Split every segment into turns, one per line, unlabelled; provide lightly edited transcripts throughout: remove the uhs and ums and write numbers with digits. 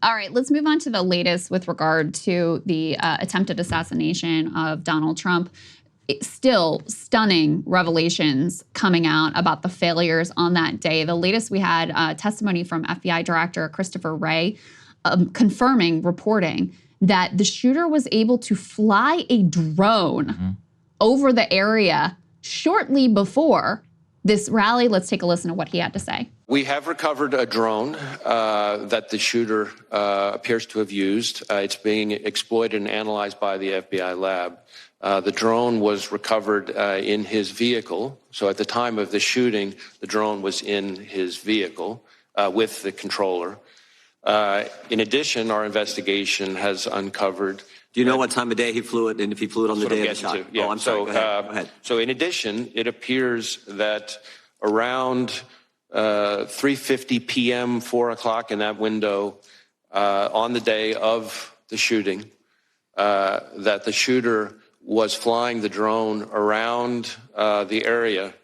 All right, let's move on to the latest with regard to the attempted assassination of Donald Trump. Still stunning revelations coming out about the failures on that day. The latest, we had testimony from FBI Director Christopher Wray reporting that the shooter was able to fly a drone over the area shortly before this rally. Let's take a listen to what he had to say.
We have recovered a drone that the shooter appears to have used. It's being exploited and analyzed by the FBI lab. The drone was recovered in his vehicle. So at the time of the shooting, the drone was in his vehicle with the controller. In addition, our investigation has uncovered.
Do you know what time of day he flew it, and if he flew it on the day of the shot?
Yeah.
Oh, I'm sorry. Go ahead.
So in addition, it appears that around 3:50 p.m., 4 o'clock in that window, on the day of the shooting, that the shooter was flying the drone around the area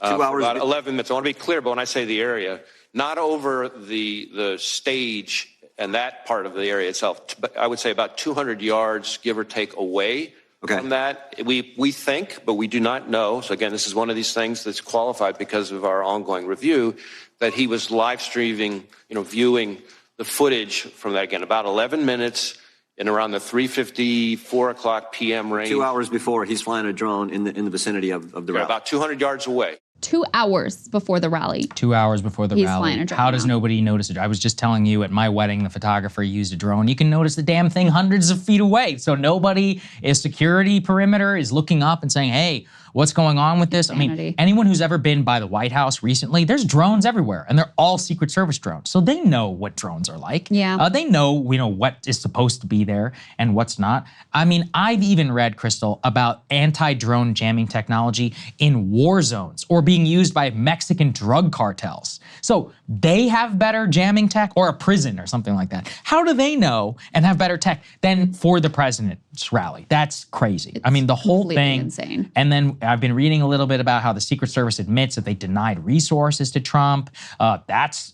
2 hours
for about 11 minutes. I want to be clear, but when I say the area, not over the stage and that part of the area itself, but I would say about 200 yards, give or take, away from that. We think, but we do not know. So again, this is one of these things that's qualified because of our ongoing review, that he was live streaming, viewing the footage from that, again, about 11 minutes in around the 3:50, 4 o'clock p.m. range.
2 hours before, he's flying a drone in the vicinity of the rally.
About 200 yards away.
2 hours before the rally.
2 hours before the
He's
rally.
flying a drone
How does
now.
nobody notice it? I was just telling you at my wedding, the photographer used a drone. You can notice the damn thing hundreds of feet away. So nobody, a security perimeter, is looking up and saying, hey, what's going on with this?
Insanity.
I mean, anyone who's ever been by the White House recently, there's drones everywhere, and they're all Secret Service drones. So they know what drones are like.
Yeah.
They know, what is supposed to be there and what's not. I mean, I've even read, Krystal, about anti-drone jamming technology in war zones or being used by Mexican drug cartels. So they have better jamming tech, or a prison or something like that. How do they know and have better tech than for the president's rally? That's crazy. I mean, the whole
completely
thing.
insane.
And then I've been reading a little bit about how the Secret Service admits that they denied resources to Trump. That's,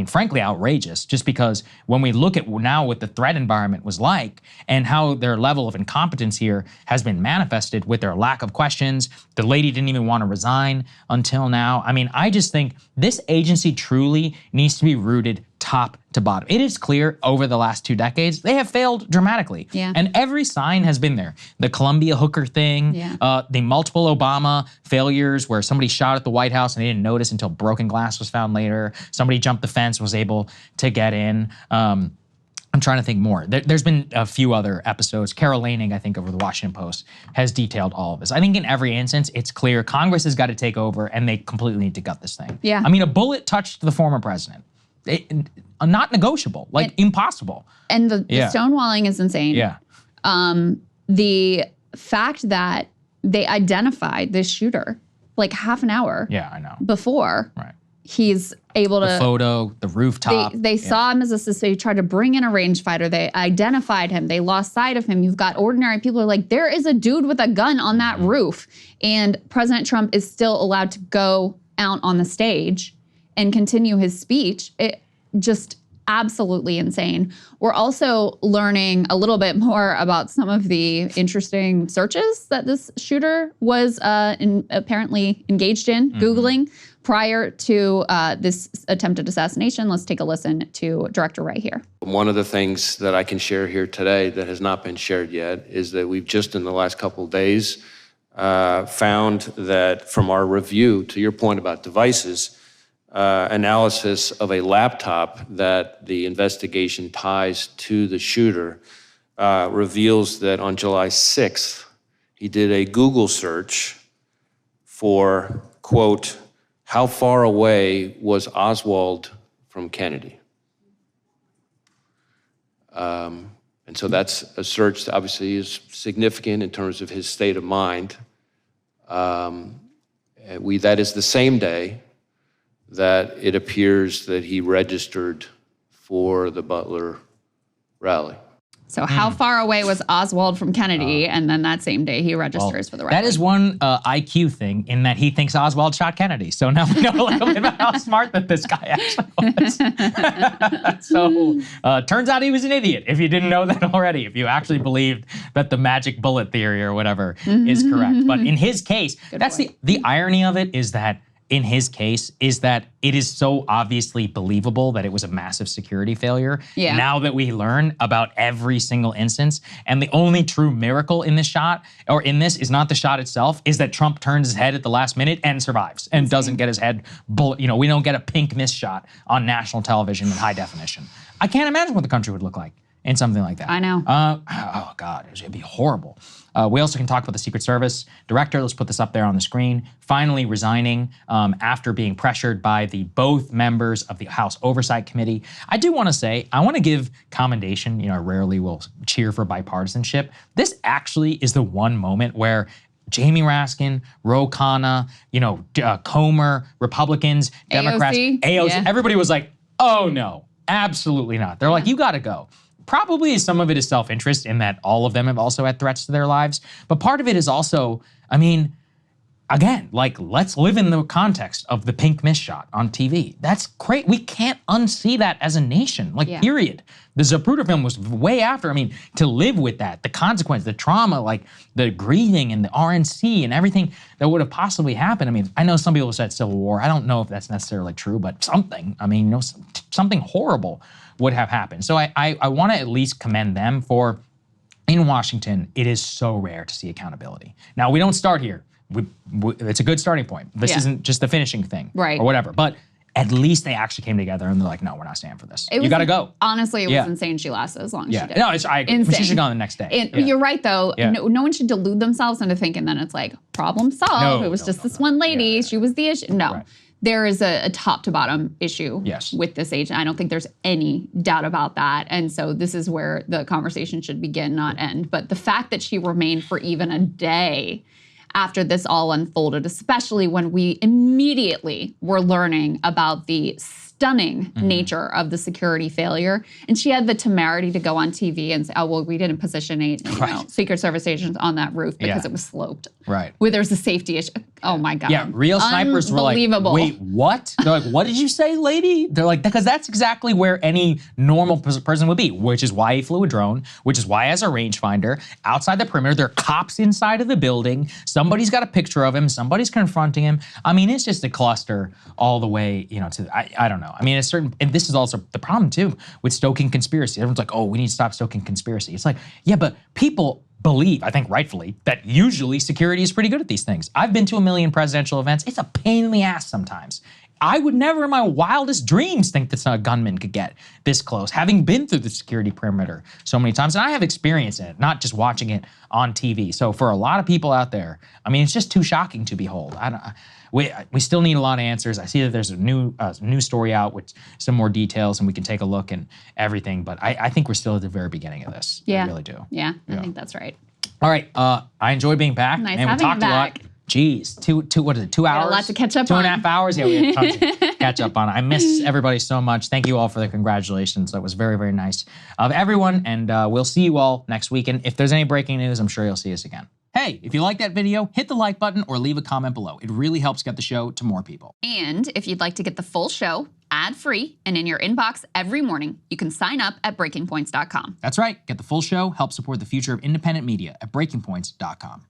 frankly outrageous, just because when we look at now what the threat environment was like and how their level of incompetence here has been manifested with their lack of questions. The lady didn't even want to resign until now. I mean, I just think this agency truly needs to be rooted top to bottom. It is clear over the last 2 decades, they have failed dramatically.
Yeah.
And every sign has been there. The Columbia hooker thing, the multiple Obama failures where somebody shot at the White House and they didn't notice until broken glass was found later. Somebody jumped the fence, was able to get in. I'm trying to think more. There's been a few other episodes. Carol Laning, I think, over the Washington Post, has detailed all of this. I think in every instance, it's clear Congress has got to take over and they completely need to gut this thing.
Yeah.
I mean, a bullet touched the former president. Not negotiable, impossible.
And the stonewalling is insane.
Yeah.
The fact that they identified this shooter like half an hour before he's able to—
The photo, the rooftop.
They saw him as a suspect. They tried to bring in a rangefighter. They identified him. They lost sight of him. You've got ordinary people who are like, there is a dude with a gun on that roof. And President Trump is still allowed to go out on the stage and continue his speech. It just absolutely insane. We're also learning a little bit more about some of the interesting searches that this shooter was apparently engaged in, Googling, prior to this attempted assassination. Let's take a listen to Director Wray here.
One of the things that I can share here today that has not been shared yet is that we've just in the last couple of days found that from our review, to your point about devices, analysis of a laptop that the investigation ties to the shooter reveals that on July 6th, he did a Google search for, quote, how far away was Oswald from Kennedy? And so that's a search that obviously is significant in terms of his state of mind. That is the same day that it appears that he registered for the Butler rally.
So how far away was Oswald from Kennedy? And then that same day he registers for the right
That is one IQ thing in that he thinks Oswald shot Kennedy. So now we know a little bit about how smart that this guy actually was. So turns out he was an idiot if you didn't know that already, if you actually believed that the magic bullet theory or whatever is correct. But in his case, that's the irony of it is that in his case is that it is so obviously believable that it was a massive security failure.
Yeah.
Now that we learn about every single instance, and the only true miracle in this shot, or in this, is not the shot itself, is that Trump turns his head at the last minute and survives and doesn't get his head bullet. You know, we don't get a pink miss shot on national television in high definition. I can't imagine what the country would look like in something like that.
I know.
Oh God, it'd be horrible. We also can talk about the Secret Service director. Let's put this up there on the screen. Finally resigning after being pressured by both members of the House Oversight Committee. I do want to say, I want to give commendation. You know, I rarely will cheer for bipartisanship. This actually is the one moment where Jamie Raskin, Ro Khanna, you know, Comer, Republicans, Democrats, AOC, everybody was like, oh no, absolutely not. They're like, you got to go. Probably some of it is self-interest in that all of them have also had threats to their lives. But part of it is also, I mean, again, like, let's live in the context of the pink miss shot on TV. That's great. We can't unsee that as a nation, like, period. The Zapruder film was way after. I mean, to live with that, the consequence, the trauma, like the grieving and the RNC and everything that would have possibly happened. I mean, I know some people have said Civil War. I don't know if that's necessarily true, but something, I mean, you know, something horrible would have happened. So I want to at least commend them for, in Washington, it is so rare to see accountability. Now, we don't start here. It's a good starting point. This isn't just the finishing thing or whatever, but at least they actually came together and they're like, no, we're not standing for this. You got to go.
Honestly, it was insane she lasted as long as she did.
No, I agree. She should have gone the next day.
You're right, though. No one should delude themselves into thinking that it's like, problem solved. It was just this one lady. She was the issue. No. Right. There is a top to bottom issue with this agent. I don't think there's any doubt about that. And so this is where the conversation should begin, not end. But the fact that she remained for even a day after this all unfolded, especially when we immediately were learning about the stunning nature of the security failure. And she had the temerity to go on TV and say, oh, well, we didn't position Secret Service agents on that roof because it was sloped.
Right.
Where there's a safety issue. Oh my God.
Yeah, real snipers were like, wait, what? They're like, what did you say, lady? They're like, because that's exactly where any normal person would be, which is why he flew a drone, which is why as a rangefinder, outside the perimeter, there are cops inside of the building. Somebody's got a picture of him. Somebody's confronting him. I mean, it's just a cluster all the way, you know, to, I don't know. I mean, and this is also the problem too with stoking conspiracy. Everyone's like, oh, we need to stop stoking conspiracy. It's like, yeah, but people believe, I think rightfully, that usually security is pretty good at these things. I've been to a million presidential events. It's a pain in the ass sometimes. I would never in my wildest dreams think that a gunman could get this close, having been through the security perimeter so many times. And I have experience in it, not just watching it on TV. So for a lot of people out there, I mean, it's just too shocking to behold. We still need a lot of answers. I see that there's a new story out with some more details, and we can take a look and everything. But I think we're still at the very beginning of this.
Yeah.
I really do.
Yeah, I think that's right.
All right. I enjoyed being back.
Nice
and we
having
talked
you
a
back.
lot. Geez, what is it, 2 hours?
A lot to catch up on.
2.5 hours? Yeah, we had tons to catch up on. I miss everybody so much. Thank you all for the congratulations. That was very, very nice of everyone. And we'll see you all next week. And if there's any breaking news, I'm sure you'll see us again. Hey, if you like that video, hit the like button or leave a comment below. It really helps get the show to more people.
And if you'd like to get the full show ad-free and in your inbox every morning, you can sign up at breakingpoints.com.
That's right. Get the full show, help support the future of independent media at breakingpoints.com.